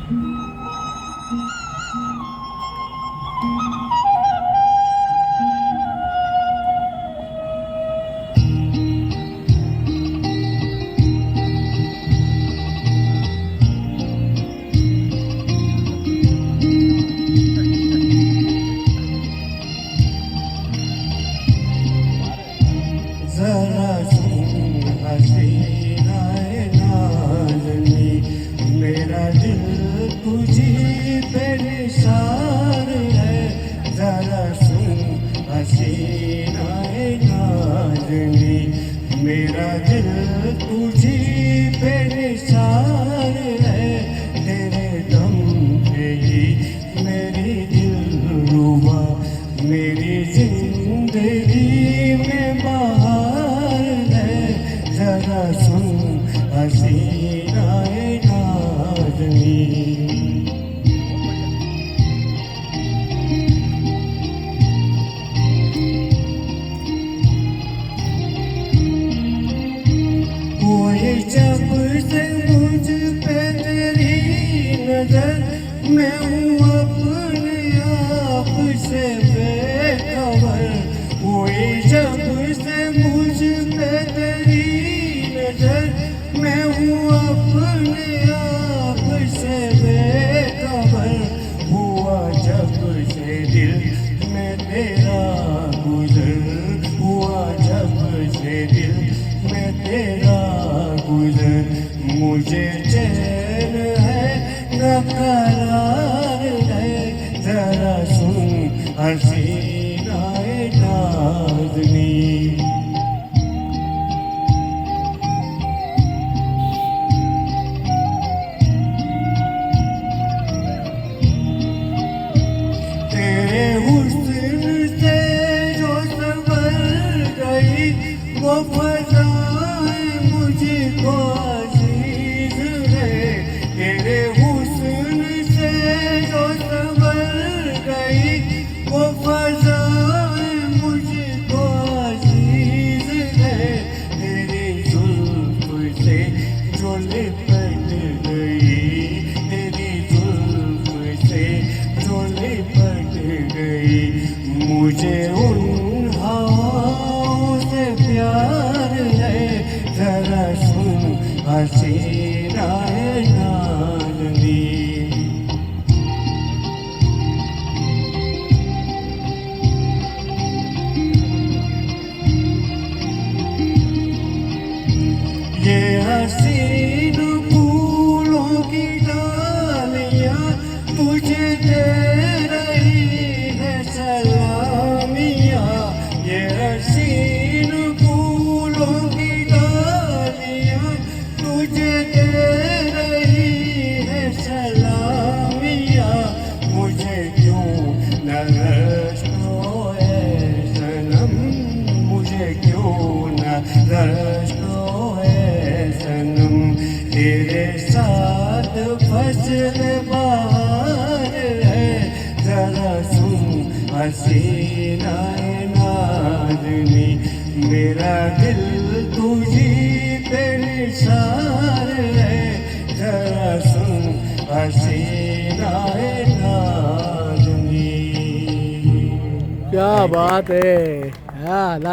जरा सुन हसीना ए नाज़नी, मेरा दिल तुझी पे निसार है। जरा सुन हसीना ए नाज़नी, मेरा दिल तुझी पे निसार है। तेरे दम पे ही मेरी दिलरुबा, मेरी जिंदगी में बहार है। जरा सुन हसीना ए नाज़नी। कोई जब से मुझ पे तेरी नजर, मैं हूँ अपने आप से बेखबर। कोई जब से मुझ पे तेरी नजर, मैं हूँ अपने आप से बेखबर। हुआ जब से दिल में तेरा गुजर, हुआ जब से दिल में तेरा गुजर, मुझे चैन है न करार है। जरा सुन हसीना ए नाज़नी। तेरे हुस्न से जो संवर गई, वो फज़ाएं मुझको अज़ीज़ है। तेरे हुस्न से जो संवर गई, वो फज़ाएं मुझको अज़ीज़ है। तेरी जुल्फ़ से जो लिपट गई, तेरी जुल्फ़ से जो लिपट गई, मुझे उन हवाओं से प्यार है। जरा सुन हसीना ए नाज़नी। ये हसीन फूलों की डालियाँ तुझे दे रही है सलामियाँ। ये हसीन फूलों की डालियाँ तुझे दे रही है सलामियाँ। मुझे क्यों न रश्को है सनम, मुझे क्यों न रश्को है सनम। तेरे साथ फसल बहार है। जरा सुन हसीना ए नाज़नी, मेरा दिल तुझी पे निसार है। जरा सुन हसीना ए नाज़नी। क्या बात है। हाँ।